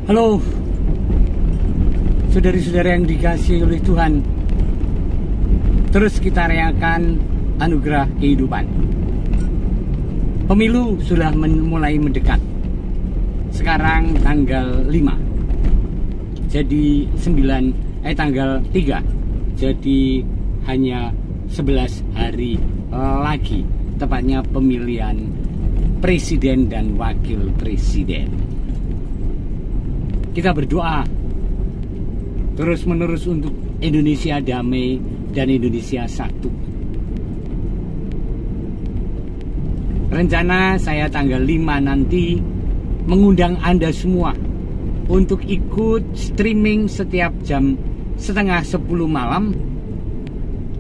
Halo, saudari-saudara yang dikasihi oleh Tuhan. Terus kita rayakan anugerah kehidupan. Pemilu sudah mulai mendekat. Sekarang tanggal 5. Jadi tanggal 3. Jadi hanya 11 hari lagi, tepatnya pemilihan presiden dan wakil presiden. Kita berdoa terus-menerus untuk Indonesia damai dan Indonesia satu. Rencana saya tanggal 5 nanti mengundang Anda semua untuk ikut streaming setiap jam setengah 10 malam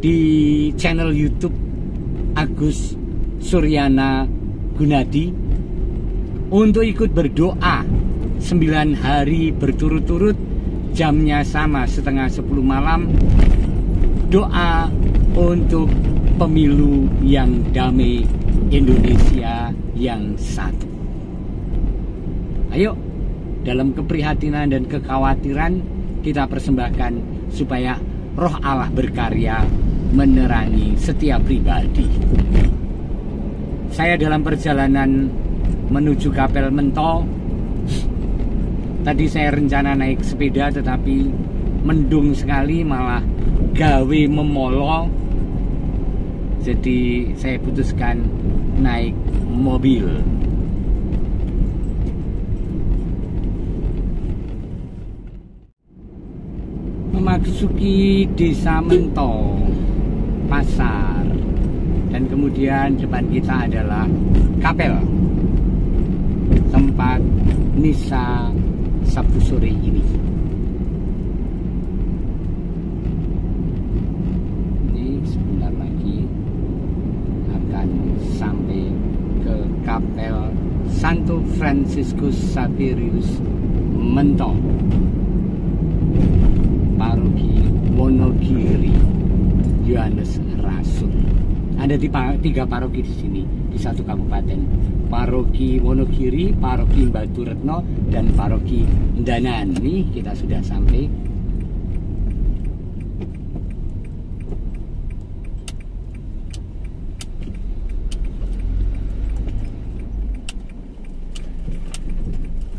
di channel YouTube Agus Suryana Gunadi untuk ikut berdoa 9 hari berturut-turut, jamnya sama setengah 10 malam. Doa untuk pemilu yang damai, Indonesia yang satu. Ayo, dalam keprihatinan dan kekhawatiran kita persembahkan supaya Roh Allah berkarya menerangi setiap pribadi. Saya dalam perjalanan menuju Kapel Mentol. Tadi saya rencana naik sepeda tetapi mendung sekali, malah gawe memolo. Jadi saya putuskan naik mobil. Memasuki Desa Mentol, pasar, dan kemudian depan kita adalah kapel, tempat misa Sabtu sore ini. Ini sebentar lagi akan sampai ke Kapel Santo Fransiskus Xaverius Mentol, Paroki Wonogiri Yohanes Rasul. Ada 3 paroki di sini, di satu kabupaten. Paroki Wonogiri, Paroki Batu Retno, dan Paroki Ndanan. Nih kita sudah sampai.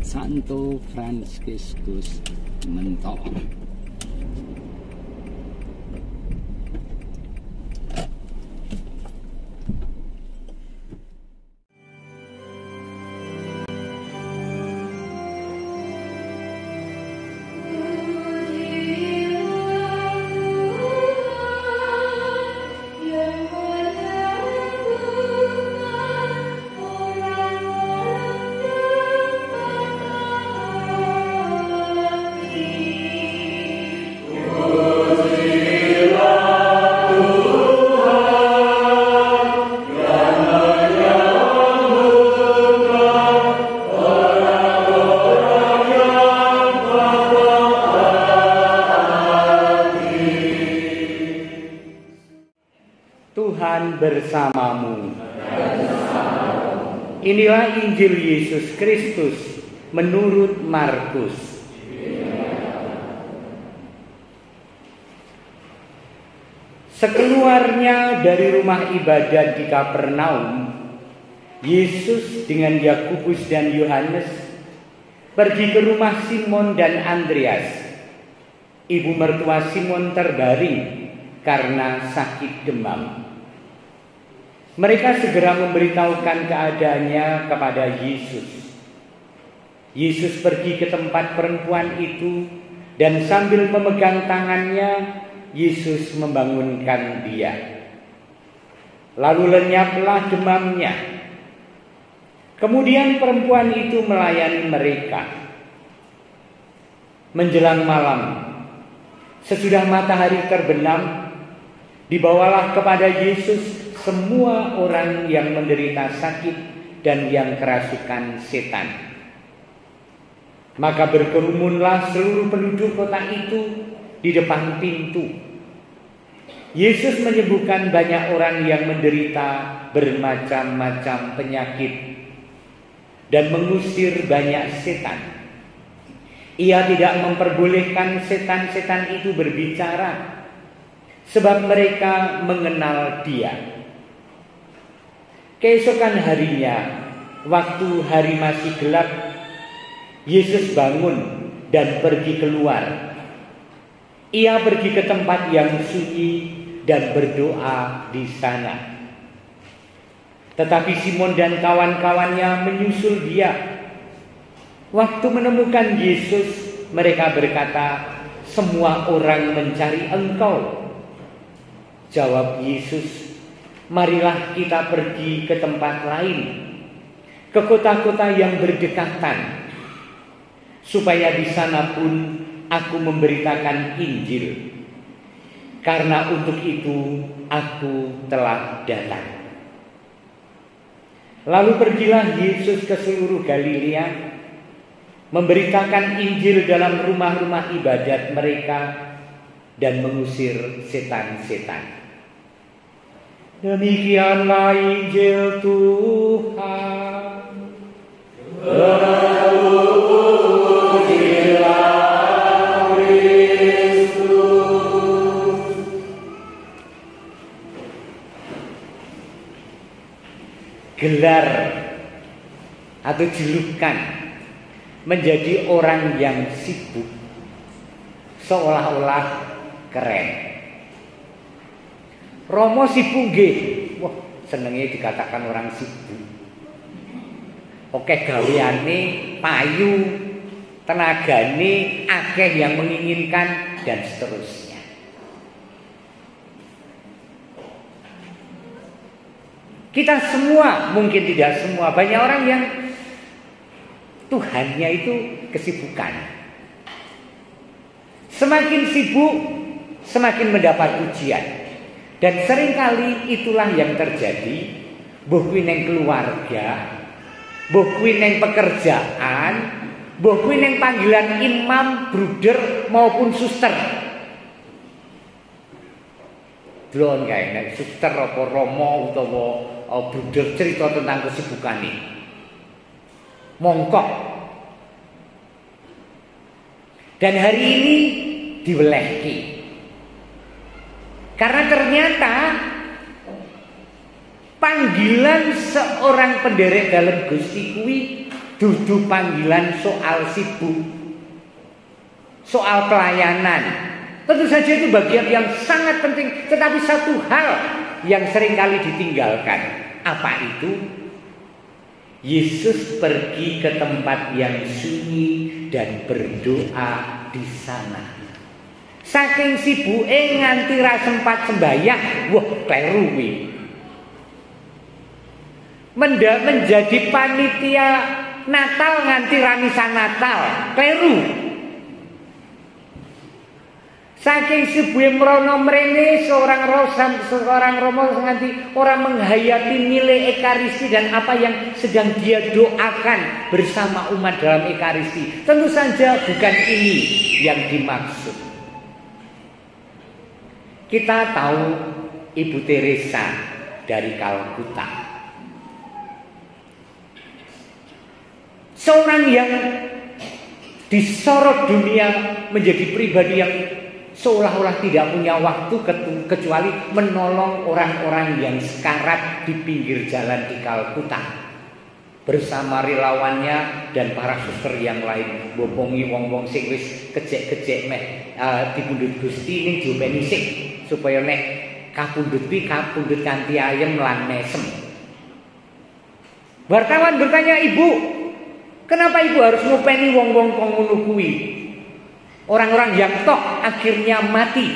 Santo Fransiskus Mentol. Tuhan bersamamu. Inilah Injil Yesus Kristus menurut Markus. Sekeluarnya dari rumah ibadat di Kapernaum, Yesus dengan Yakobus dan Yohanes pergi ke rumah Simon dan Andreas. Ibu mertua Simon terbaring karena sakit demam. Mereka segera memberitahukan keadaannya kepada Yesus. Yesus pergi ke tempat perempuan itu dan sambil memegang tangannya, Yesus membangunkan dia. Lalu lenyaplah demamnya. Kemudian perempuan itu melayani mereka. Menjelang malam, sesudah matahari terbenam, dibawalah kepada Yesus semua orang yang menderita sakit dan yang kerasukan setan. Maka berkerumunlah seluruh penduduk kota itu di depan pintu. Yesus menyembuhkan banyak orang yang menderita bermacam-macam penyakit dan mengusir banyak setan. Ia tidak memperbolehkan setan-setan itu berbicara, sebab mereka mengenal Dia. Keesokan harinya, waktu hari masih gelap, Yesus bangun dan pergi keluar. Ia pergi ke tempat yang sunyi dan berdoa di sana. Tetapi Simon dan kawan-kawannya menyusul Dia. Waktu menemukan Yesus, mereka berkata, "Semua orang mencari Engkau." Jawab Yesus, "Marilah kita pergi ke tempat lain, ke kota-kota yang berdekatan, supaya di sana pun aku memberitakan Injil. Karena untuk itu aku telah datang." Lalu pergilah Yesus ke seluruh Galilea, memberitakan Injil dalam rumah-rumah ibadat mereka dan mengusir setan-setan. Demikianlah Injil Tuhan. Terpujilah Kristus. Gelar atau julukan menjadi orang yang sibuk seolah-olah keren. Romo sibuk nggih. Wah, senenge dikatakan orang sibuk. Oke, gaweane payu, tenagane akeh yang menginginkan dan seterusnya. Kita semua, mungkin tidak semua, banyak orang yang Tuhannya itu kesibukan. Semakin sibuk, semakin mendapat ujian. Dan seringkali itulah yang terjadi. Mbuh kuwi ning keluarga, mbuh kuwi ning pekerjaan, mbuh kuwi ning panggilan imam, bruder maupun suster. Delon kae nek suster apa romo utawa bruder cerita tentang kesibukane. Mongkok. Dan hari ini diwelehki. Karena ternyata panggilan seorang penderek dalam Gusti kuwi dudu panggilan soal sibuk, soal pelayanan. Tentu saja itu bagian yang sangat penting, tetapi satu hal yang seringkali ditinggalkan. Apa itu? Yesus pergi ke tempat yang sunyi dan berdoa di sana. Saking sibuke nganti ra sempat sembahyang, wah kleru kuwi. Menjadi panitia Natal nganti ra misa Natal, kleru. Saking sibuke mrono mrene seorang romo nganti orang menghayati nilai Ekaristi dan apa yang sedang dia doakan bersama umat dalam Ekaristi. Tentu saja bukan ini yang dimaksud. Kita tahu Ibu Teresa dari Kalkuta, seorang yang disorot dunia menjadi pribadi yang seolah-olah tidak punya waktu kecuali menolong orang-orang yang sekarat di pinggir jalan di Kalkuta. Bersama relawannya dan para suster yang lain bopongi wong-wong sing wis kecek-kecek meh dipundhut Gusti ning diopeni sik supaya nek kapundhut kapundhut kanthi ayem lan mesem. Wartawan bertanya, "Ibu, kenapa Ibu harus ngopeni wong-wong kok ngono kuwi? Orang-orang yang toh akhirnya mati."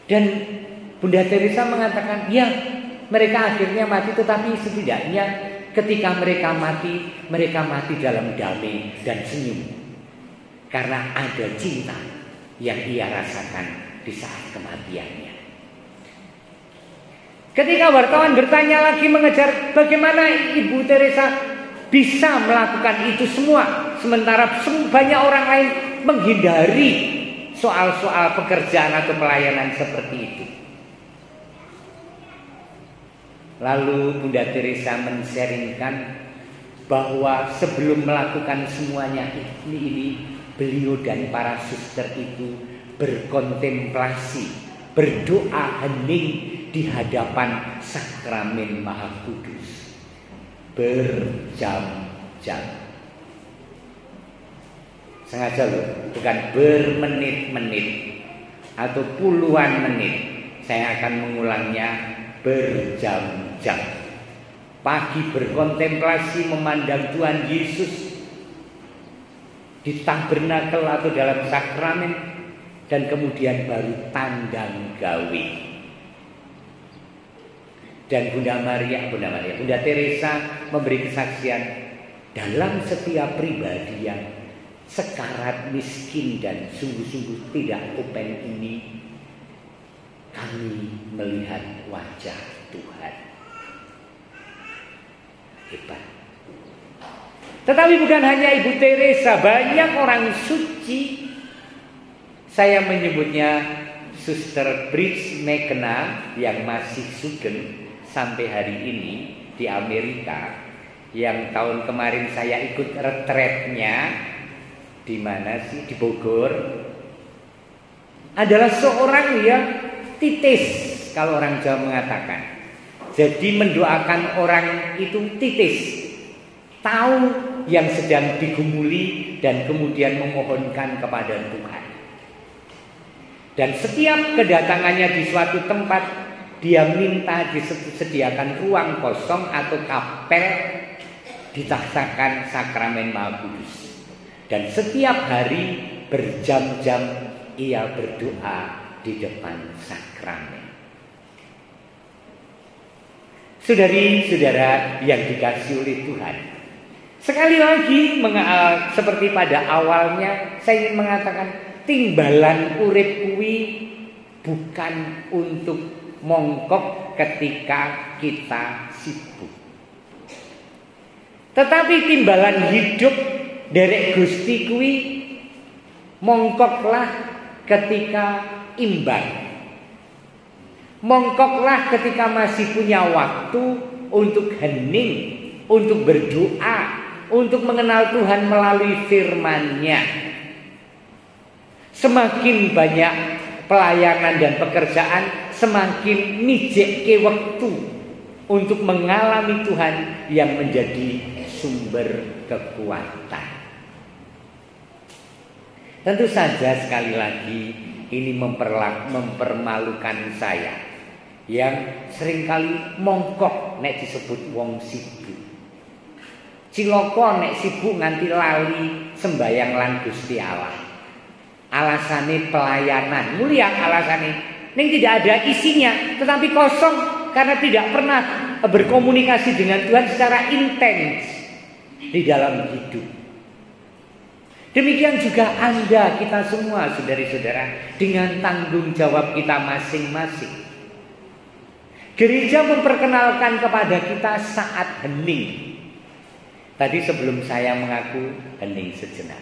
Dan Bunda Teresa mengatakan, ya mereka akhirnya mati, tetapi setidaknya ketika mereka mati dalam damai dan senyum. Karena ada cinta yang ia rasakan di saat kematiannya. Ketika wartawan bertanya lagi mengejar bagaimana Ibu Teresa bisa melakukan itu semua, sementara banyak orang lain menghindari soal-soal pekerjaan atau pelayanan seperti itu. Lalu Bunda Teresa men-sharingkan bahwa sebelum melakukan semuanya ini beliau dan para suster itu berkontemplasi, berdoa hening di hadapan sakramen Maha Kudus berjam-jam. Sengaja loh, bukan bermenit-menit atau puluhan menit. Saya akan mengulangnya berjam-jam. Pagi berkontemplasi memandang Tuhan Yesus di tabernakel atau dalam sakramen, dan kemudian baru tandang gawe. Dan Bunda Teresa memberi kesaksian, dalam setiap pribadi yang sekarat, miskin, dan sungguh-sungguh tidak kupen ini, kami melihat wajah Tuhan. Hebat. Tetapi bukan hanya Ibu Teresa, banyak orang suci. Saya menyebutnya Suster Bridge McKenna yang masih sugeng sampai hari ini di Amerika, yang tahun kemarin saya ikut retretnya di mana sih, di Bogor, adalah seorang yang titis, kalau orang Jawa mengatakan. Jadi mendoakan orang itu titis, tahu yang sedang digumuli dan kemudian memohonkan kepada Tuhan. Dan setiap kedatangannya di suatu tempat, dia minta disediakan ruang kosong atau kapel, ditaksakan sakramen Maha Kudus. Dan setiap hari berjam-jam ia berdoa di depan sakramen. Saudari-saudara yang dikasihi oleh Tuhan, sekali lagi seperti pada awalnya saya ingin mengatakan, timbalan urip kuwi bukan untuk mongkok ketika kita sibuk, tetapi timbalan hidup derek Gusti kuwi mongkoklah ketika imbang. Mongkoklah ketika masih punya waktu untuk hening, untuk berdoa, untuk mengenal Tuhan melalui firman-Nya. Semakin banyak pelayanan dan pekerjaan, semakin mijeke waktu untuk mengalami Tuhan yang menjadi sumber kekuatan. Tentu saja sekali lagi ini mempermalukan saya yang seringkali mongkok nek disebut wong sibuk. Ciloko nek sibuk nganti lali sembayang lan Gusti Allah. Alasane pelayanan, mulia alasane, ning tidak ada isinya, tetapi kosong karena tidak pernah berkomunikasi dengan Tuhan secara intens di dalam hidup. Demikian juga Anda, kita semua, saudari-saudara, dengan tanggung jawab kita masing-masing. Gereja memperkenalkan kepada kita saat hening. Tadi sebelum saya mengaku hening sejenak.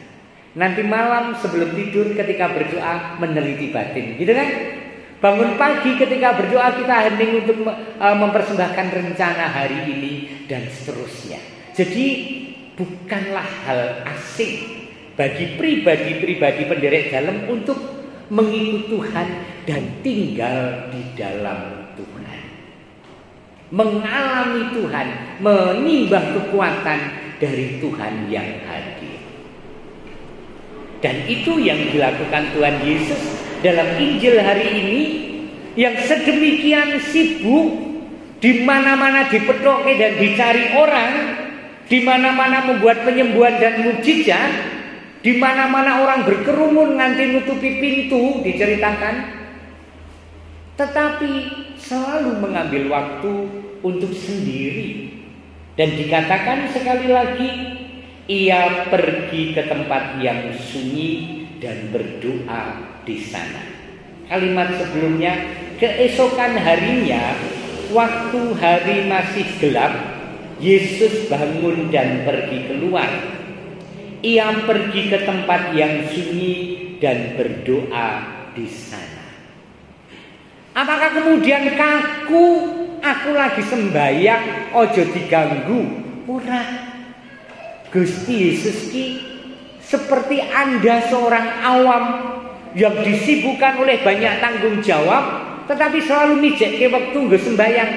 Nanti malam sebelum tidur ketika berdoa meneliti batin, gitu kan? Bangun pagi ketika berdoa kita hening untuk mempersembahkan rencana hari ini dan seterusnya. Jadi bukanlah hal asing bagi pribadi-pribadi penderek dalam untuk mengikut Tuhan dan tinggal di dalam Tuhan, mengalami Tuhan, menimbang kekuatan dari Tuhan yang hadir. Dan itu yang dilakukan Tuhan Yesus dalam Injil hari ini, yang sedemikian sibuk, di mana-mana dipetoke dan dicari orang, di mana-mana membuat penyembuhan dan mukjizat, di mana-mana orang berkerumun nganti nutupi pintu diceritakan, tetapi selalu mengambil waktu untuk sendiri. Dan dikatakan sekali lagi, ia pergi ke tempat yang sunyi dan berdoa di sana. Kalimat sebelumnya, keesokan harinya, waktu hari masih gelap, Yesus bangun dan pergi keluar. Ia pergi ke tempat yang sunyi dan berdoa di sana. Apakah kemudian kaku, aku lagi sembahyang, ojo diganggu? Ora. Gusti Yesus ki seperti Anda seorang awam yang disibukkan oleh banyak tanggung jawab, tetapi selalu mijek ke waktu nggo sembayang.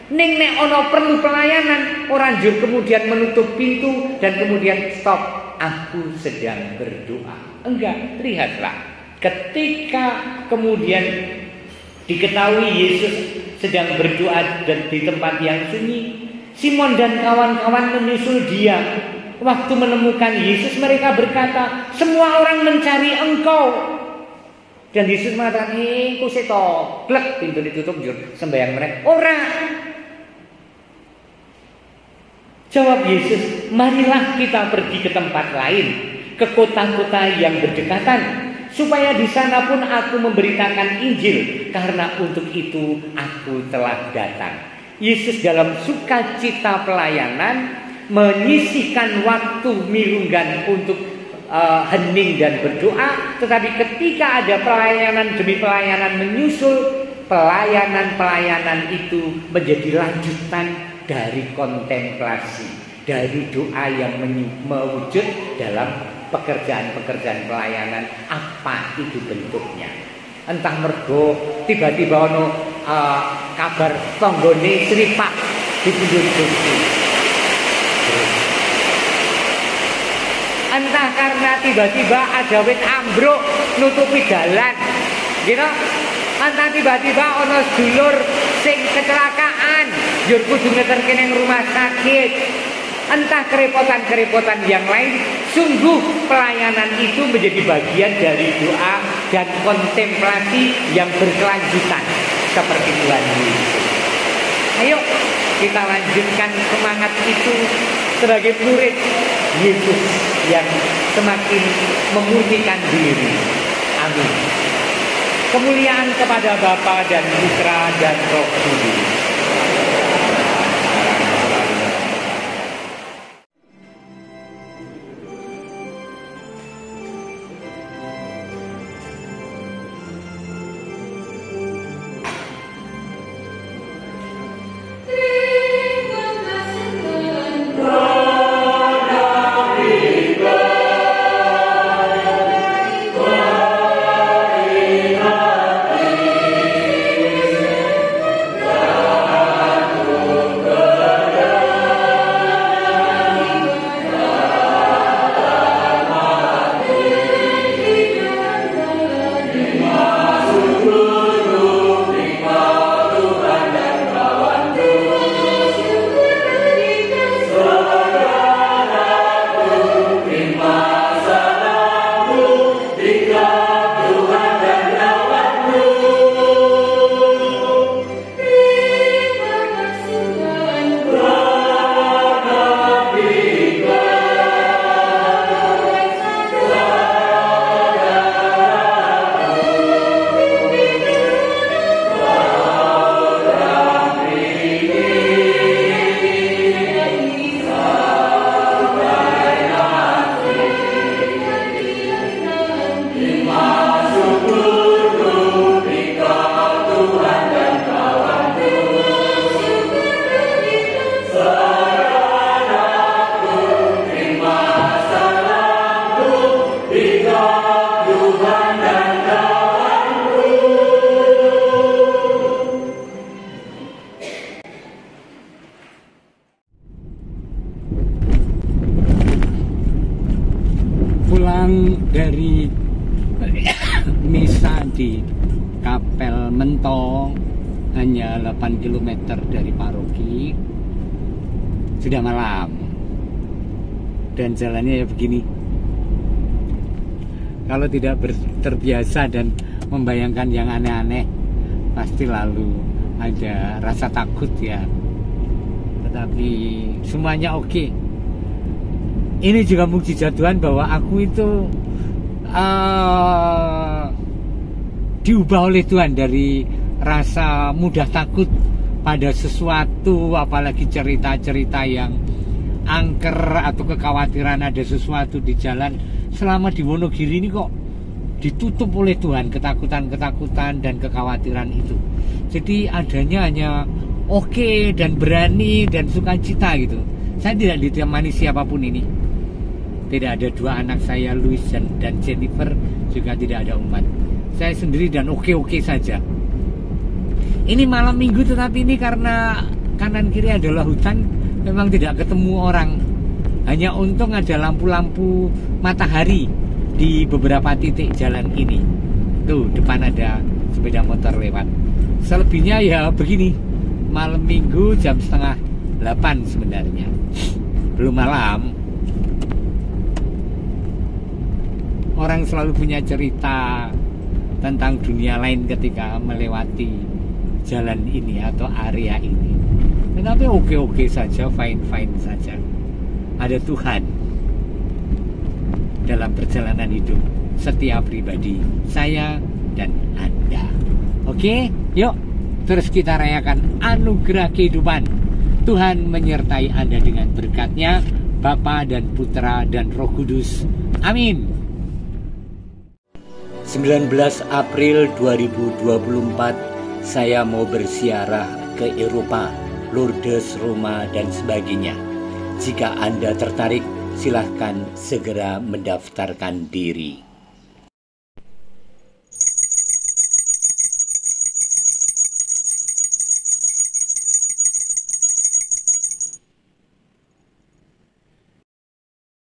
Ning nek ana perlu pelayanan, orang jur kemudian menutup pintu dan kemudian stop. Aku sedang berdoa. Enggak, lihatlah. Ketika kemudian diketahui Yesus sedang berdoa dan di tempat yang sunyi, Simon dan kawan-kawan menyusul dia. Waktu menemukan Yesus, mereka berkata, semua orang mencari engkau. Dan Yesus mengatakan, ku seto, glek, pintu ditutup, jur sembahyang mereka. Ora. Jawab Yesus, marilah kita pergi ke tempat lain, ke kota-kota yang berdekatan, supaya di sana pun aku memberitakan Injil, karena untuk itu aku telah datang. Yesus dalam sukacita pelayanan menyisihkan waktu mirunggan untuk hening dan berdoa, tetapi ketika ada pelayanan demi pelayanan menyusul, pelayanan-pelayanan itu menjadi lanjutan dari kontemplasi, dari doa yang mewujud dalam pekerjaan-pekerjaan pelayanan. Apa itu bentuknya? Entah mergo tiba-tiba ono kabar tonggone sripak di pinggir kursi, entah karena tiba-tiba ada wit ambruk nutupi jalan, gitu. Entah tiba-tiba ono sedulur sing kecelakaan, jur kudu ngeterke ning rumah sakit. Entah kerepotan-kerepotan yang lain, sungguh pelayanan itu menjadi bagian dari doa dan kontemplasi yang berkelanjutan seperti Tuhan Yesus. Ayo kita lanjutkan semangat itu sebagai murid Yesus yang semakin memurnikan diri. Amin. Kemuliaan kepada Bapa dan Putra dan Roh Kudus. Dari misa di Kapel Mentong, hanya 8 km dari paroki, sudah malam dan jalannya ya begini. Kalau tidak terbiasa dan membayangkan yang aneh-aneh, pasti lalu ada rasa takut ya. Tetapi semuanya oke. Ini juga mukjizat Tuhan bahwa aku itu diubah oleh Tuhan dari rasa mudah takut pada sesuatu, apalagi cerita-cerita yang angker atau kekhawatiran ada sesuatu di jalan. Selama di Wonogiri ini kok ditutup oleh Tuhan ketakutan-ketakutan dan kekhawatiran itu. Jadi adanya hanya oke dan berani dan sukacita gitu. Saya tidak ditemani siapapun ini. Tidak ada dua anak saya, Louis dan Jennifer, juga tidak ada umat. Saya sendiri dan oke-oke saja. Ini malam minggu, tetapi ini karena kanan kiri adalah hutan, memang tidak ketemu orang. Hanya untung ada lampu-lampu matahari di beberapa titik jalan ini. Tuh, depan ada sepeda motor lewat. Selebihnya ya begini, malam minggu jam 7:30 sebenarnya. Belum malam. Orang selalu punya cerita tentang dunia lain ketika melewati jalan ini atau area ini. Tetapi oke-oke saja, fine-fine saja. Ada Tuhan dalam perjalanan hidup setiap pribadi, saya dan Anda. Oke, yuk terus kita rayakan anugerah kehidupan. Tuhan menyertai Anda dengan berkat-Nya, Bapa dan Putra dan Roh Kudus. Amin. 19 April 2024 saya mau berziarah ke Eropa, Lourdes, Roma, dan sebagainya. Jika Anda tertarik, silahkan segera mendaftarkan diri.